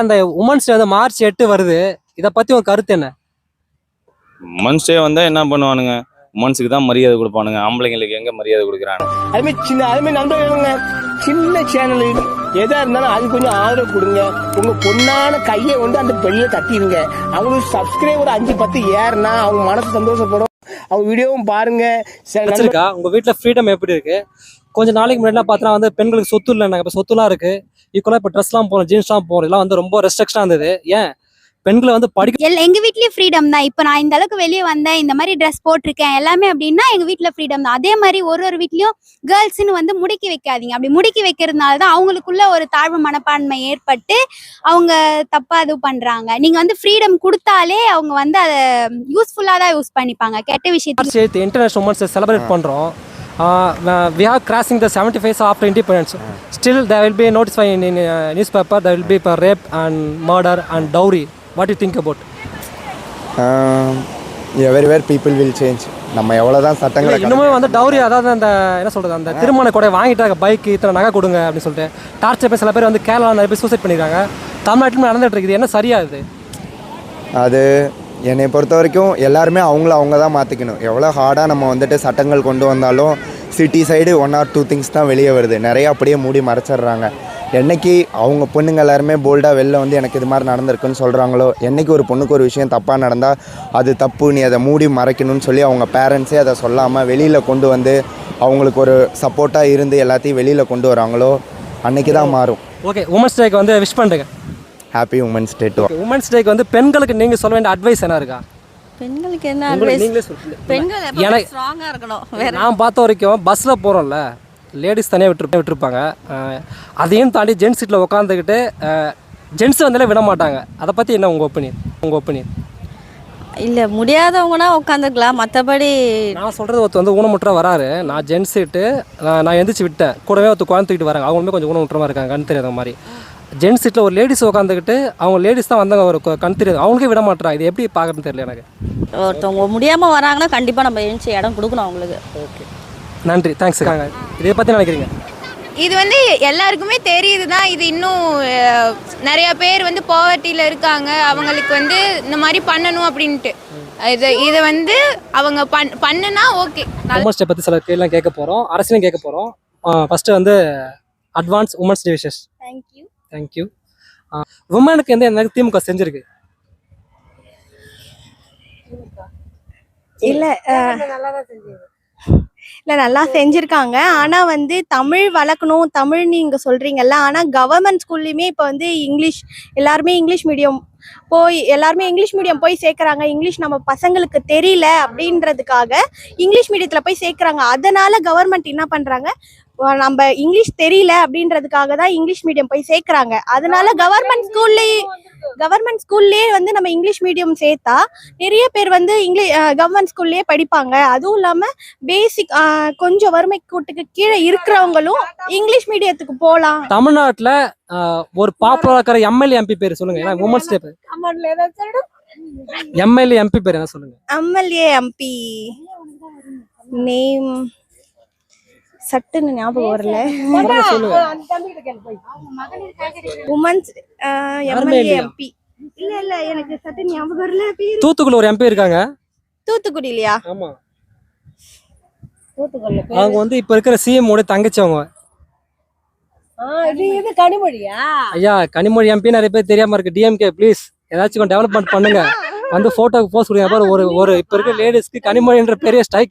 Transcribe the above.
அந்த women's day வந்து March 8 வருது. இத பத்தி உங்க கருத்து என்ன? உமன்ஸ் டே வந்தா என்ன பண்ணுவானுங்க? உமன்ஸுக்கு தான் மரியாதை கொடுப்பானுங்க, ஆம்பளைங்களுக்கு எங்க மரியாதை கொடுக்குறாங்க? அதுமாதிரி நண்பர்களுங்க, சின்ன சேனல் எதா இருந்தாலும் அது கொஞ்சம் ஆதரவு கொடுங்க. உங்க பொண்ணான கையை வந்து அந்த பெல்ல தட்டிடுங்க. அவங்களுக்கு சப்ஸ்கிரைபர் 5-10 ஏறுனா அவங்க மனசு சந்தோஷப்படும். அவங்க வீடியோவும் பாருங்க. உங்க வீட்டுல ஃப்ரீடம் எப்படி இருக்கு? கொஞ்ச நாளைக்கு முன்னாடி பார்த்தா வந்து பெண்களுக்கு சொத்து இல்லைன்னாங்க, இப்ப சொத்துலாம் இருக்கு. ஈக்குவலா இப்ப ட்ரெஸ்லாம் போறோம், ஜீன்ஸ்லாம் போறோம், இதெல்லாம் வந்து ரொம்ப ரெஸ்ட்ரிக்ஷனா இருந்தது. ஏன் பெண்களை வந்து படிக்க எங்க வீட்லயும் ஃப்ரீடம் தான். இப்ப நான் இந்த அளவுக்கு வெளியே வந்தேன், இந்த மாதிரி ட்ரெஸ் போட்டிருக்கேன் எல்லாமே அப்படின்னா எங்க வீட்டுல ஃப்ரீடம் தான். அதே மாதிரி ஒரு வீட்லயும் கேர்ள்ஸ்ன்னு வந்து முடுக்கி வைக்காதீங்க. அப்படி முடுக்கி வைக்கிறதுனால தான் அவங்களுக்குள்ள ஒரு தாழ்வு மனப்பான்மை ஏற்பட்டு அவங்க தப்பா இது பண்றாங்க. நீங்க வந்து ஃப்ரீடம் கொடுத்தாலே அவங்க வந்து அதை யூஸ்ஃபுல்லா தான் யூஸ் பண்ணிப்பாங்க. கெட்ட விஷயத்தை இன்டர்நேஷனல் உமன்ஸ் செலிப்ரேட் பண்றோம். We are crossing the 75 after independence. Still there will be notified in newspaper, there will be rape and murder and dowry. What do you think about? Everywhere people will change. நம்ம எவ்வளவுதான் சட்டங்களை இன்னுமே வந்து dowry, அதாவது அந்த என்ன சொல்றது, அந்த திருமண கொடை வாங்கிட்டாங்க, பைக் இத்தனை நகை கொடுங்க அப்படின்னு சொல்லிட்டு டார்ச்சர் பண்ணி சில பேர் வந்து கேரளா நிறைய பேர் சூசைட் பண்ணிருக்காங்க. தமிழ்நாட்டிலும் நடந்துட்டு இருக்குது. என்ன சரியா அது என்னை பொறுத்த வரைக்கும் எல்லாருமே அவங்க தான் மாற்றிக்கணும். எவ்வளோ ஹார்டாக நம்ம வந்துட்டு சட்டங்கள் கொண்டு வந்தாலும் சிட்டி சைடு 1 or 2 திங்ஸ் தான் வெளியே வருது. நிறையா அப்படியே மூடி மறைச்சிட்றாங்க. என்றைக்கு அவங்க பொண்ணுங்க எல்லாருமே போல்டாக வெளில வந்து எனக்கு இது மாதிரி நடந்திருக்குன்னு சொல்கிறாங்களோ, என்றைக்கு ஒரு பொண்ணுக்கு ஒரு விஷயம் தப்பாக நடந்தால் அது தப்பு, நீ அதை மூடி மறைக்கணும்னு சொல்லி அவங்க பேரண்ட்ஸே அதை சொல்லாமல் வெளியில் கொண்டு வந்து அவங்களுக்கு ஒரு சப்போர்ட்டாக இருந்து எல்லாத்தையும் வெளியில் கொண்டு வராங்களோ அன்றைக்கி தான் மாறும். ஓகே, உமன்ஸ் டேக்கு வந்து விஷ் பண்ணுறேங்க. Happy women's day to. Women's டேக்கு வந்து பெண்களுக்கு நீங்கள் சொல்ல வேண்டிய அட்வைஸ் என்ன இருக்கா? பெண்களுக்கு என்ன அட்வைஸ்? நீங்களே சொல்லுங்க. பெண்கள் எப்பவும் ஸ்ட்ராங்கா இருக்கணும். நான் பார்த்த வரைக்கும் பஸ்ஸில் போகிறோம்ல, லேடிஸ் தனியாக விட்டுருப்பாங்க. அதையும் தாண்டி ஜென்ஸ் சீட்டில் உட்காந்துக்கிட்டு ஜென்ஸ் வந்தாலே விட மாட்டாங்க. அதை பற்றி என்ன உங்கள் ஒப்பீனியன்? இல்லை, முடியாதவங்கன்னா உட்காந்துக்கலாம். மற்றபடி நான் சொல்கிறது ஒருத்தர் வந்து ஊனமுற்றா வராரு, நான் ஜென்ஸ் சீட்டு நான் எந்திரிச்சு விட்டேன், கூடவே ஒருத்தர் குழந்தைக்கிட்டு வராங்க, அவங்களுமே கொஞ்சம் ஊனமுற்றமாக இருக்காங்க, கண் தெரியாத மாதிரி. ஜென்ஸ் சீட்டில் ஒரு லேடிஸ் உட்காந்துக்கிட்டு அவங்க லேடிஸ் தான் வந்தாங்க, ஒரு கண் தெரியாது, அவங்களுக்கே விட மாட்டேறாங்க. இது எப்படி பார்க்குறதுன்னு தெரியல எனக்கு. ஒருத்தவங்க முடியாமல் வராங்கன்னா கண்டிப்பாக நம்ம எழுச்சி இடம் கொடுக்கணும் அவங்களுக்கு. ஓகே, நன்றி, தேங்க்ஸ். இதை பற்றி நினைக்கிறீங்க? இது வந்து எல்லாருக்குமே தெரியுது தான். இது இன்னும் நிறைய பேர் வந்து பாவர்ட்டியில் இருக்காங்க, அவங்களுக்கு வந்து இந்த மாதிரி பண்ணணும் அப்படின்ட்டு இதை வந்து அவங்க பண்ணுனா ஓகே. உமன்ஸ் டே பற்றி சில கேள்விலாம் கேட்க போகிறோம், அரசியலும் கேட்க போகிறோம். ஃபஸ்ட்டு வந்து advance women's day wishes. Thank you. உமனுக்கு என்ன திமுக செஞ்சிருக்கு? இல்லை நல்லா செஞ்சுருக்காங்க. ஆனால் வந்து தமிழ் வளர்க்கணும், தமிழ் நீங்கள் சொல்கிறீங்கல்ல, ஆனால் கவர்மெண்ட் ஸ்கூல்லையுமே இப்போ வந்து எல்லாருமே இங்கிலீஷ் மீடியம் போய் சேர்க்குறாங்க. இங்கிலீஷ் நம்ம பசங்களுக்கு தெரியல அப்படின்றதுக்காக இங்கிலீஷ் மீடியத்தில் போய் சேர்க்குறாங்க. அதனால கவர்மெண்ட் என்ன பண்ணுறாங்க, நம்ம இங்கிலீஷ் தெரியல அப்படின்றதுக்காக தான் இங்கிலீஷ் மீடியம் போய் சேர்க்குறாங்க. அதனால கவர்மெண்ட் ஸ்கூல்லேயே வந்து நம்ம இங்கிலீஷ் மீடியம் சேர்த்தா நிறைய பேர் வந்து கவர்மெண்ட் ஸ்கூல்லேயே படிப்பாங்க. அதுவும் இல்லாமல் பேசிக் கொஞ்சம் வறுமை கூட்டுக்கு கீழே இருக்கிறவங்களும் இங்கிலீஷ் மீடியத்துக்கு போகலாம். தமிழ்நாட்டில் ஒரு பாப்புலராக இருக்கிற எம்எல்ஏ எம்பி பேர் சொல்லுங்க. உமன்ஸ் டே எம்எல்ஏ எம்பி பேர் என்ன சொல்லுங்க? எம்எல்ஏ எம்பி நேம் சட்டுன்னு ஞாபகம் வரல. உமன்ஸ் எம்எல்ஏ எம்பி இல்ல எனக்கு சட்டு ஞாபகம் வரல. தூத்துக்குடி ஒரு எம்பி இருக்காங்க. தூத்துக்குடி இல்லையா? ஆமா, அவங்க வந்து இப்ப இருக்கிற சிஎம் ஓட தங்கச்சி. அவங்க கனிமொழியா? ஐயா, கனிமொழி எம்பி நிறைய பேர் தெரியாம இருக்கு. டிஎம்கே ப்ளீஸ் ஏதாச்சும் டெவலப்மெண்ட் பண்ணுங்க, வந்து போட்டோக்கு போஸ்ட் கொடுங்க. ஒரு இப்ப இருக்க லேடிஸ்க்கு கனிமொழின்ற பெரிய ஸ்ட்ரைக்